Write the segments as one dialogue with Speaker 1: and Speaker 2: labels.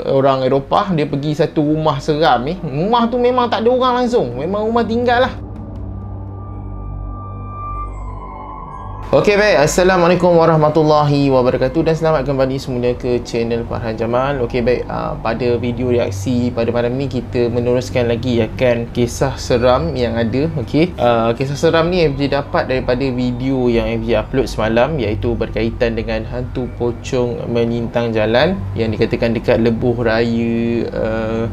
Speaker 1: orang Eropah, dia pergi satu rumah seram ni. Rumah tu memang tak ada orang langsung, memang rumah tinggal lah. Okey baik, Assalamualaikum warahmatullahi wabarakatuh dan selamat kembali semula ke channel Farhan Jamal. Okey baik, pada video reaksi pada malam ni kita meneruskan lagi akan kisah seram yang ada. Okey, kisah seram ni FJ dapat daripada video yang FJ upload semalam, iaitu berkaitan dengan hantu pocong melintang jalan yang dikatakan dekat Lebuh Raya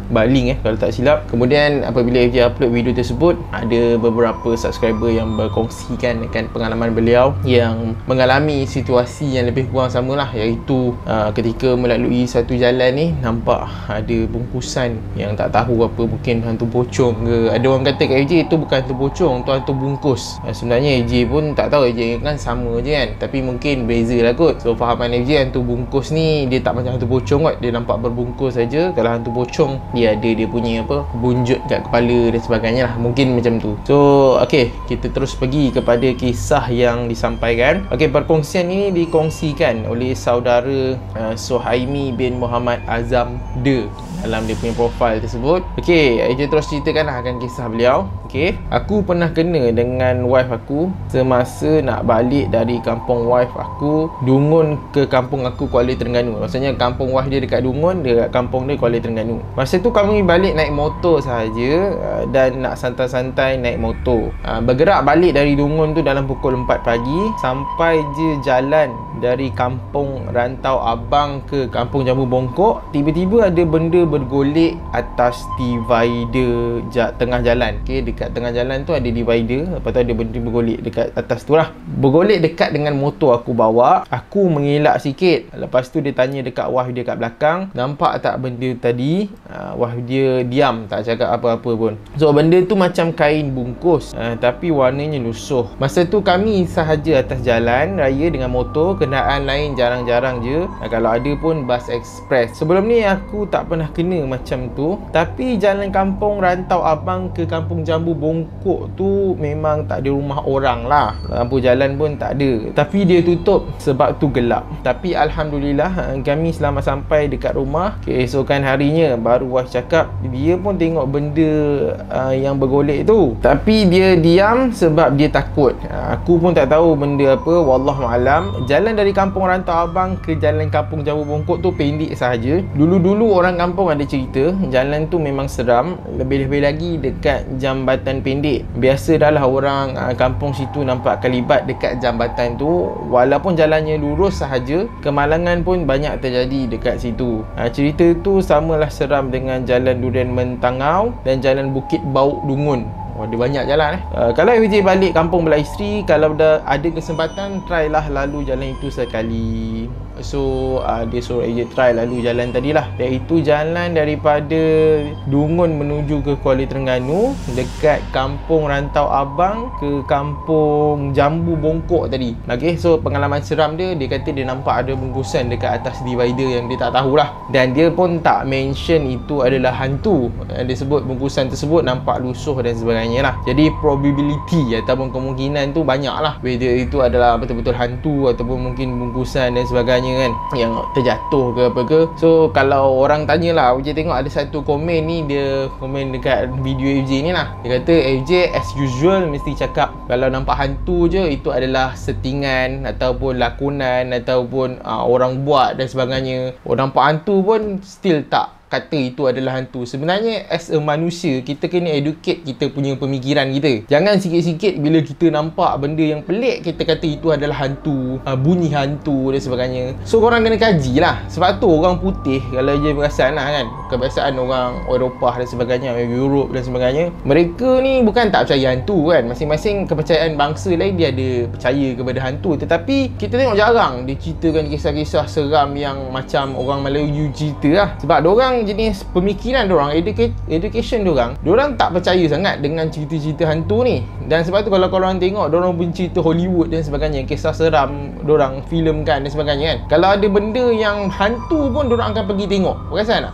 Speaker 1: Baling kalau tak silap. Kemudian apabila FJ upload video tersebut, ada beberapa subscriber yang berkongsikan akan pengalaman beliau yang mengalami situasi yang lebih kurang sama lah, iaitu ketika melalui satu jalan ni nampak ada bungkusan yang tak tahu apa, mungkin hantu pocong ke. Ada orang kata kat AJ itu bukan hantu pocong, tu hantu bungkus. Sebenarnya AJ pun tak tahu, AJ kan sama je kan, tapi mungkin beza lah kot. So fahaman AJ, hantu bungkus ni dia tak macam hantu pocong kot, dia nampak berbungkus saja. Kalau hantu pocong dia ada dia punya apa, bunjut kat kepala dan sebagainya lah, mungkin macam tu. So okey, kita terus pergi kepada kisah yang disampaikan. Okey, perkongsian ini dikongsikan oleh saudara Suhaimi bin Muhammad Azam De dalam dia punya profil tersebut. Okey, dia terus ceritakan akan kisah beliau. Okey, aku pernah kena dengan wife aku semasa nak balik dari kampung wife aku, Dungun, ke kampung aku, Kuala Terengganu. Maksudnya kampung wife dia dekat Dungun, dekat kampung dia Kuala Terengganu. Masa tu kami balik naik motor sahaja dan nak santai-santai naik motor. Bergerak balik dari Dungun tu dalam pukul 4 pagi. Sampai je jalan dari kampung Rantau Abang ke kampung Jambu Bongkok, tiba-tiba ada benda bergolek atas divider tengah jalan. Okey, dekat tengah jalan tu ada divider, lepas tu ada benda bergolek dekat atas tu lah. Bergolek dekat dengan motor aku bawa. Aku mengelak sikit. Lepas tu dia tanya dekat wife dia kat belakang, nampak tak benda tadi? Wife dia diam, tak cakap apa-apa pun. So benda tu macam kain bungkus, tapi warnanya lusuh. Masa tu kami sahaja atas jalan raya dengan motor, kenderaan lain jarang-jarang je. Kalau ada pun bas ekspres. Sebelum ni aku tak pernah kena macam tu, tapi jalan kampung Rantau Abang ke kampung Jambu Bongkok tu memang tak ada rumah orang lah. Lampu jalan pun tak ada, tapi dia tutup sebab tu gelap. Tapi Alhamdulillah kami selamat sampai dekat rumah. Keesokan harinya baru wife cakap dia pun tengok benda yang bergolek tu, tapi dia diam sebab dia takut. Aku pun tak tahu benda apa, wallahualam. Jalan dari kampung Rantau Abang ke jalan kampung Jambu Bongkok tu pendek sahaja. Dulu-dulu orang kampung ada cerita jalan tu memang seram, lebih-lebih lagi dekat jambatan pendek. Biasa dah lah orang kampung situ nampak kelibat dekat jambatan tu, walaupun jalannya lurus sahaja. Kemalangan pun banyak terjadi dekat situ. Cerita tu samalah seram dengan jalan Durian Mentangau dan jalan Bukit Bauk Dungun. Ada banyak jalan Kalau FJ balik kampung belah isteri, kalau dah ada kesempatan, try lah lalu jalan itu sekali. So dia suruh AJ try lalu jalan tadi lah, iaitu jalan daripada Dungun menuju ke Kuala Terengganu, dekat kampung Rantau Abang ke kampung Jambu Bongkok tadi. Okay, so pengalaman seram dia kata dia nampak ada bungkusan dekat atas divider yang dia tak tahulah. Dan dia pun tak mention itu adalah hantu. Dia sebut bungkusan tersebut nampak lusuh dan sebagainya lah. Jadi probability ataupun kemungkinan tu banyak lah, whether itu adalah betul-betul hantu ataupun mungkin bungkusan dan sebagainya kan, yang terjatuh ke apa ke. So kalau orang tanyalah, FJ tengok ada satu komen ni, dia komen dekat video FJ ni lah. Dia kata FJ as usual mesti cakap kalau nampak hantu je itu adalah settingan ataupun lakonan ataupun orang buat dan sebagainya. Orang nampak hantu pun still tak kata itu adalah hantu. Sebenarnya as a manusia, kita kena educate kita punya pemikiran kita. Jangan sikit-sikit bila kita nampak benda yang pelik, kita kata itu adalah hantu, bunyi hantu dan sebagainya. So korang kena kaji lah. Sebab tu orang putih, kalau je perasan lah kan, kebiasaan orang Eropah dan sebagainya, Europe dan sebagainya, mereka ni bukan tak percaya hantu kan. Masing-masing kepercayaan bangsa lain dia ada percaya kepada hantu. Tetapi kita tengok jarang dia ceritakan kisah-kisah seram yang macam orang Melayu cerita lah. Sebab diorang memang jenis pemikiran diorang, education diorang tak percaya sangat dengan cerita-cerita hantu ni. Dan sebab tu kalau korang tengok diorang pun cerita Hollywood dan sebagainya, kisah seram diorang filmkan dan sebagainya kan, kalau ada benda yang hantu pun diorang akan pergi tengok. Perasan tak?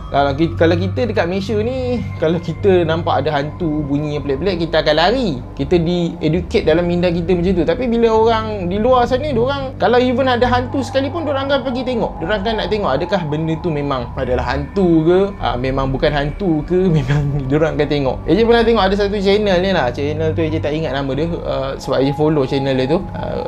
Speaker 1: Kalau kita dekat Malaysia ni, kalau kita nampak ada hantu bunyi yang pelik-pelik, kita akan lari, kita di-educate dalam minda kita macam tu. Tapi bila orang di luar sana, diorang kalau even ada hantu sekalipun, diorang akan pergi tengok. Diorang akan nak tengok adakah benda tu memang adalah hantu ke, memang bukan hantu ke, memang diorang akan tengok. AJ pernah tengok ada satu channel ni lah. Channel tu AJ tak ingat nama dia, sebab AJ follow channel dia tu.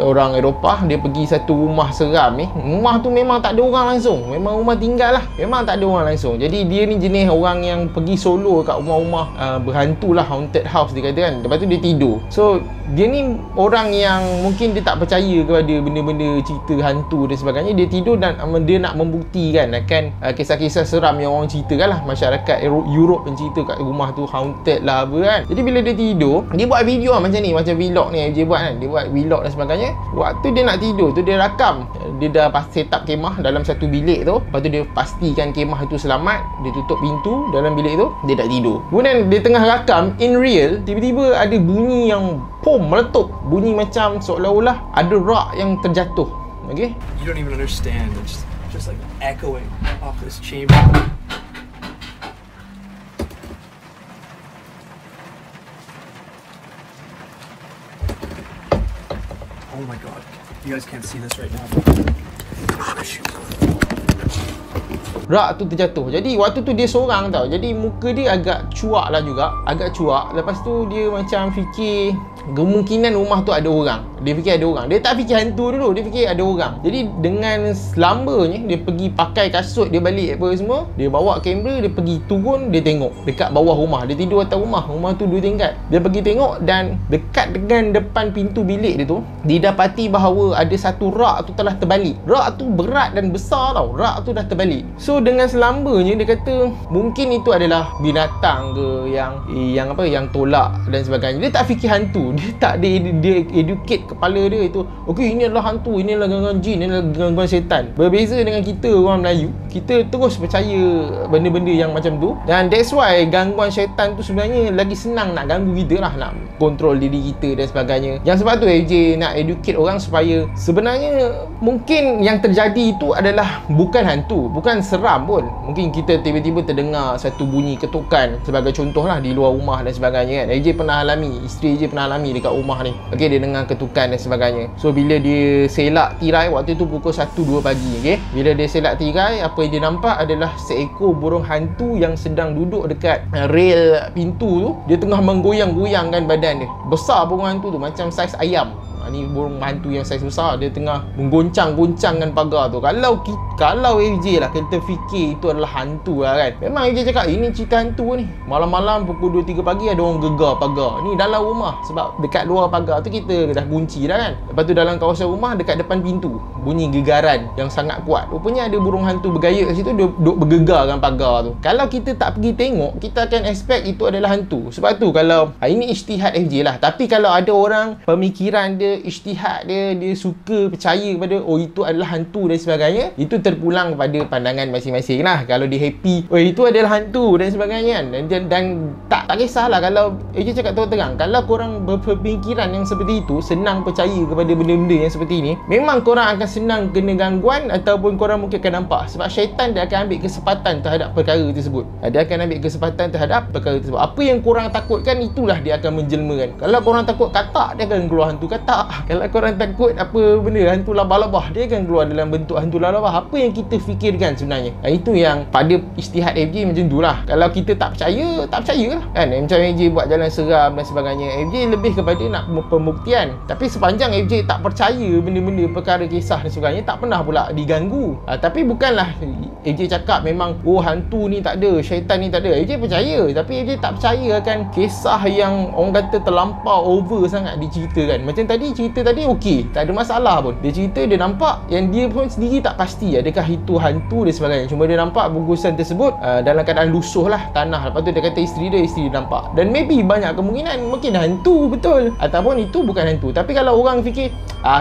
Speaker 1: Orang Eropah, dia pergi satu rumah seram ni. Rumah tu memang tak ada orang langsung, memang rumah tinggal lah, memang tak ada orang langsung. Jadi dia ni jenis orang yang pergi solo kat rumah-rumah berhantu lah, haunted house dia kata kan. Lepas tu dia tidur. So dia ni orang yang mungkin dia tak percaya kepada benda-benda cerita hantu dan sebagainya. Dia tidur dan dia nak membuktikan akan kisah-kisah seram yang orang ceritakan lah. Masyarakat Europe yang cerita kat rumah tu haunted lah apa kan. Jadi bila dia tidur, dia buat video lah macam ni, macam vlog ni dia buat kan. Dia buat vlog dan sebagainya. Waktu dia nak tidur tu, dia rakam. Dia dah set up kemah dalam satu bilik tu. Lepas tu dia pastikan kemah tu selamat. Dia tutup pintu dalam bilik tu, dia tak tidur. Kemudian dia tengah rakam, in real, tiba-tiba ada bunyi yang meletup. Bunyi macam seolah-olah ada rak yang terjatuh. Okay?
Speaker 2: You don't even understand. It's just like echoing off this chamber. Oh my god. You guys can't see this right now.
Speaker 1: Rak tu terjatuh. Jadi waktu tu dia seorang tau. Jadi muka dia agak cuak lah juga. Agak cuak. Lepas tu dia macam fikir kemungkinan rumah tu ada orang. Dia fikir ada orang. Dia tak fikir hantu dulu, dia fikir ada orang. Jadi dengan selambanya dia pergi pakai kasut dia balik apa semua. Dia bawa kamera, dia pergi turun, dia tengok dekat bawah rumah. Dia tidur atas rumah. Rumah tu 2 tingkat. Dia pergi tengok dan dekat dengan depan pintu bilik dia tu, didapati bahawa ada satu rak tu telah terbalik. Rak tu berat dan besar tau. Rak tu dah terbalik. So dengan selambanya dia kata mungkin itu adalah binatang ke yang tolak dan sebagainya. Dia tak fikir hantu. Dia tak dia educate kepala dia itu, okey, ini adalah hantu, ini adalah gangguan jin, ini adalah gangguan setan. Berbeza dengan kita orang Melayu, kita terus percaya benda-benda yang macam tu. Dan that's why gangguan setan tu sebenarnya lagi senang nak ganggu kita lah, nak kontrol diri kita dan sebagainya. Yang sebab tu AJ nak educate orang supaya sebenarnya mungkin yang terjadi itu adalah bukan hantu, bukan seram pun. Mungkin kita tiba-tiba terdengar satu bunyi ketukan sebagai contoh lah di luar rumah dan sebagainya kan. AJ pernah alami, isteri AJ pernah alami dekat rumah ni. Okey, dia dengar ketukan dan sebagainya. So bila dia selak tirai waktu tu pukul 1-2 pagi, okey. Bila dia selak tirai, apa yang dia nampak adalah seekor burung hantu yang sedang duduk dekat rail pintu tu. Dia tengah menggoyang-goyangkan badan dia. Besar burung hantu tu, macam saiz ayam. Ni burung hantu yang saiz besar, dia tengah menggoncang-goncangkan pagar tu. Kalau AJ lah kita fikir itu adalah hantu lah kan. Memang AJ cakap ini cerita hantu ni. Malam-malam pukul 2-3 pagi ada orang gegar pagar. Ni dalam rumah, sebab dekat luar pagar tu kita dah kunci dah kan. Lepas tu dalam kawasan rumah dekat depan pintu bunyi gegaran yang sangat kuat. Rupanya ada burung hantu bergaya kat situ, duk bergegarkan pagar tu. Kalau kita tak pergi tengok, kita akan expect itu adalah hantu. Sebab tu kalau ini ijtihad AJ lah. Tapi kalau ada orang pemikiran dia, ijtihad dia suka percaya kepada itu adalah hantu dan sebagainya, itu terpulang kepada pandangan masing-masing lah. Kalau dia happy itu adalah hantu dan sebagainya kan. Dan tak kisahlah. Kalau AJ cakap terang-terang, kalau korang berpemikiran yang seperti itu, senang percaya kepada benda-benda yang seperti ini, memang korang akan senang kena gangguan, ataupun korang mungkin akan nampak. Sebab syaitan dia akan ambil kesempatan terhadap perkara tersebut. Dia akan ambil kesempatan terhadap perkara tersebut. Apa yang korang takutkan, itulah dia akan menjelmakan. Kalau korang takut katak, dia akan keluar hantu katak. Kalau korang takut apa benda hantu labah-labah, dia akan keluar dalam bentuk hantu labah. Apa yang kita fikirkan sebenarnya, itu yang pada ijtihad FJ macam tu lah. Kalau kita tak percaya, tak percaya lah kan. Macam FJ buat jalan seram dan sebagainya, FJ lebih kepada nak pembuktian. Tapi sepanjang FJ tak percaya benda-benda perkara kisah dan sebagainya, tak pernah pula diganggu. Tapi bukanlah FJ cakap memang hantu ni tak ada, syaitan ni tak ada. FJ percaya, tapi FJ tak percaya akan kisah yang orang kata terlampau over sangat diceritakan. Macam tadi cerita tadi okey, tak ada masalah pun. Dia cerita dia nampak yang dia pun sendiri tak pasti adakah itu hantu dan sebagainya. Cuma dia nampak bungkusan tersebut dalam keadaan lusuh lah tanah. Lepas tu dia kata isteri dia nampak. Dan maybe banyak kemungkinan mungkin hantu betul, ataupun itu bukan hantu. Tapi kalau orang fikir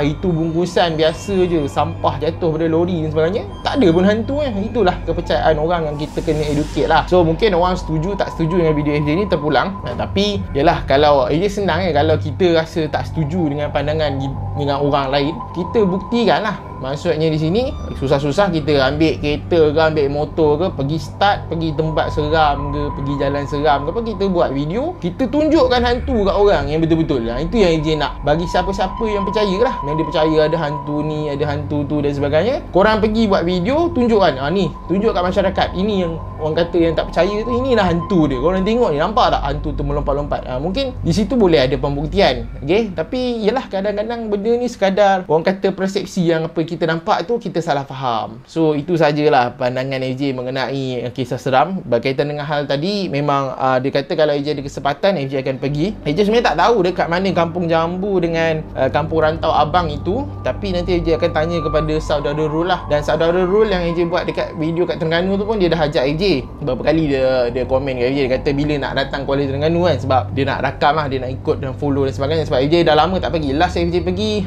Speaker 1: itu bungkusan biasa je, sampah jatuh pada lori dan sebagainya, tak ada pun hantu Itulah kepercayaan orang yang kita kena educate lah. So mungkin orang setuju tak setuju dengan video FJ ni terpulang. Tapi yalah, kalau FJ senang kalau kita rasa tak setuju dengan pandangan dengan orang lain, kita buktikan lah. Maksudnya di sini susah-susah kita ambil kereta ke, ambil motor ke, pergi start, pergi tempat seram ke, pergi jalan seram ke, apa, kita buat video, kita tunjukkan hantu kat orang yang betul-betul. Itu yang AJ nak bagi siapa-siapa yang percaya lah, yang dia percaya ada hantu ni, ada hantu tu dan sebagainya. Korang pergi buat video, tunjukkan ni, tunjuk kat masyarakat. Ini yang orang kata yang tak percaya tu, inilah hantu dia. Korang tengok ni, nampak tak hantu tu melompat-lompat? Mungkin di situ boleh ada pembuktian. Okay? Tapi yalah, kadang-kadang benda ni sekadar orang kata persepsi yang apa kita nampak tu kita salah faham. So itu sajalah pandangan AJ mengenai kisah seram berkaitan dengan hal tadi. Memang dia kata kalau AJ ada kesempatan AJ akan pergi. AJ sebenarnya tak tahu dekat mana kampung Jambu dengan kampung rantau Abang itu, tapi nanti AJ akan tanya kepada saudara Rul lah. Dan saudara Rul yang AJ buat dekat video kat Terengganu tu pun dia dah ajak AJ. Beberapa kali dia komen kat AJ, dia kata bila nak datang Kuala Terengganu kan, sebab dia nak rakam lah, dia nak ikut dan follow dan sebagainya. Sebab AJ dah lama tak pergi. Last AJ pergi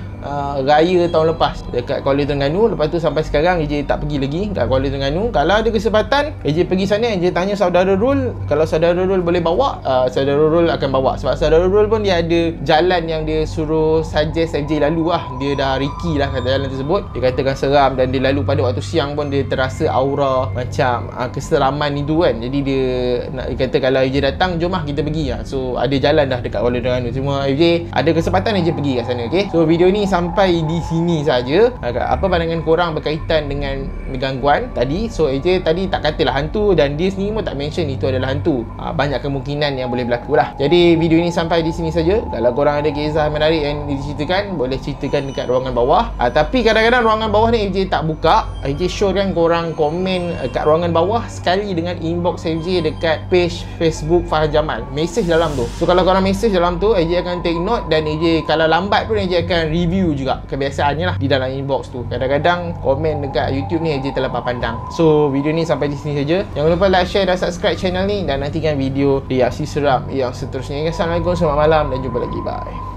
Speaker 1: raya tahun lepas dekat Kuala Terengganu. Lepas tu sampai sekarang AJ tak pergi lagi kat Kuala Terengganu. Kalau ada kesempatan AJ pergi sana, AJ tanya saudara Rul. Kalau saudara Rul boleh bawa, saudara Rul akan bawa. Sebab saudara Rul pun dia ada jalan yang dia suruh suggest AJ lalu lah. Dia dah Ricky lah kata jalan tersebut. Dia katakan seram dan dia lalu pada waktu siang pun dia terasa aura macam keseraman itu kan. Jadi dia kata kalau AJ datang, jom lah kita pergi lah. So ada jalan dah dekat Kuala Terengganu. Cuma AJ ada kesempatan AJ pergi kat sana. Okay? So video ni sampai di sini saja. Apa pandangan korang berkaitan dengan gangguan tadi? So AJ tadi tak katalah hantu, dan dia sendiri pun tak mention itu adalah hantu. Banyak kemungkinan yang boleh berlaku lah. Jadi video ini sampai di sini saja. Kalau korang ada kisah menarik yang diceritakan, boleh ceritakan dekat ruangan bawah. Tapi kadang-kadang ruangan bawah ni AJ tak buka. AJ show kan korang komen kat ruangan bawah sekali dengan inbox AJ dekat page Facebook Farhan Jamal. Message dalam tu. So kalau korang message dalam tu, AJ akan take note, dan AJ kalau lambat pun AJ akan review juga. Kebiasaannya lah di dalam inbox tu. Kadang-kadang komen dekat YouTube ni AJ terlepas pandang. So video ni sampai di sini saja. Jangan lupa like, share dan subscribe channel ni, dan nantikan video reaksi seram yang seterusnya. Assalamualaikum, selamat malam dan jumpa lagi. Bye.